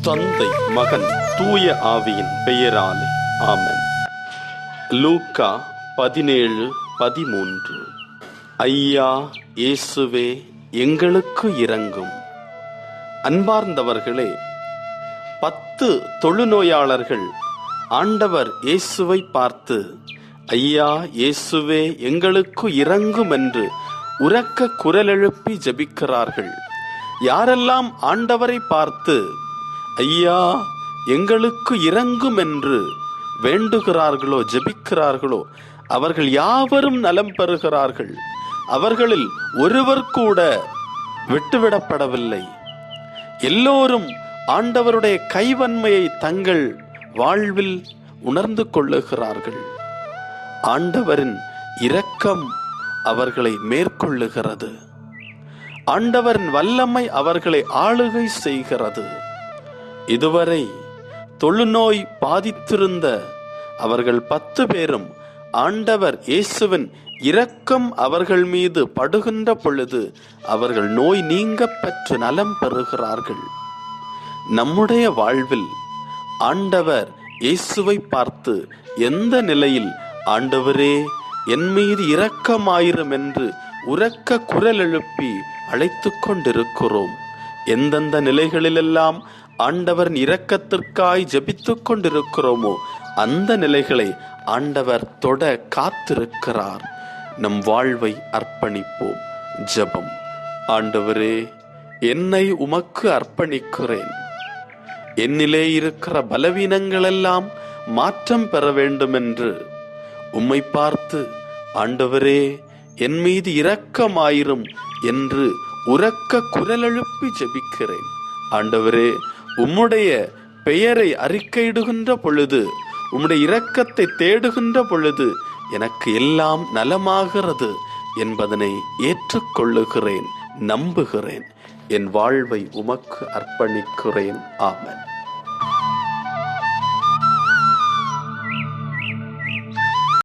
தந்தை, மகன், தூய ஆவியின் பெயராலே ஆமென். லூக்கா 17:13. ஐயா இயேசுவே, எங்களுக்கு இரங்கும். அன்பார்ந்தவர்களே, 10 தொழுநோயாளர்கள் ஆண்டவர் இயேசுவை பார்த்து, ஐயா இயேசுவே, எங்களுக்கு இரங்கும் என்று உரக்க குரல் எழுப்பி ஜெபிக்கிறார்கள். யாரெல்லாம் ஆண்டவரை பார்த்து ஐயா எங்களுக்கு இரங்கும் என்று வேண்டுகிறார்களோ, ஜெபிக்கிறார்களோ, அவர்கள் யாவரும் நலம் பெறுகிறார்கள். அவர்களில் ஒருவர் கூட விட்டுவிடப்படவில்லை. எல்லோரும் ஆண்டவருடைய கைவன்மையை தங்கள் வாழ்வில் உணர்ந்து கொள்ளுகிறார்கள். ஆண்டவரின் இரக்கம் அவர்களை மேற்கொள்ளுகிறது. ஆண்டவரின் வல்லமை அவர்களை ஆளுகை செய்கிறது. இதுவரை தொழுநோய் பாதித்திருந்த அவர்கள் 10 பேரும் ஆண்டவர் இயேசுவின் இரக்கம் அவர்கள் மீது படுகின்ற பொழுது அவர்கள் நோய் நீங்க பெற்று நலம் பெறுகிறார்கள். நம்முடைய வாழ்வில் ஆண்டவர் இயேசுவை பார்த்து எந்த நிலையில் ஆண்டவரே என் மீது இரக்கமாயிரும் என்று உரக்க குரல் எழுப்பி அழைத்து கொண்டிருக்கிறோம்? எந்தெந்த நிலைகளிலெல்லாம் ஆண்டவரின் இரக்கத்திற்காய் ஜெபித்துக் கொண்டிருக்கிறோமோ அந்த நிலைகளை ஆண்டவர் தொட காத்திருக்கிறார். நம் வாழ்வை அர்ப்பணிப்போம். ஜெபம். ஆண்டவரே, என்னை உமக்கு அர்ப்பணிக்கிறேன். என்னிலே இருக்கிற பலவீனங்களெல்லாம் மாற்றம் பெற வேண்டும் என்று உம்மை பார்த்து, ஆண்டவரே என் மீது இரக்கமாயிரும் என்று உரக்க குரல் எழுப்பி ஜெபிக்கிறேன். ஆண்டவரே, உம்முடைய பெயரை அறிக்கையிடுகின்ற பொழுது, உம்முடைய இரக்கத்தை தேடுகின்ற பொழுது எனக்கு எல்லாம் நலமாகிறது என்பதனை ஏற்றுக்கொள்ளுகிறேன், நம்புகிறேன். என் வாழ்வை உமக்கு அர்ப்பணிக்கிறேன். ஆமென்.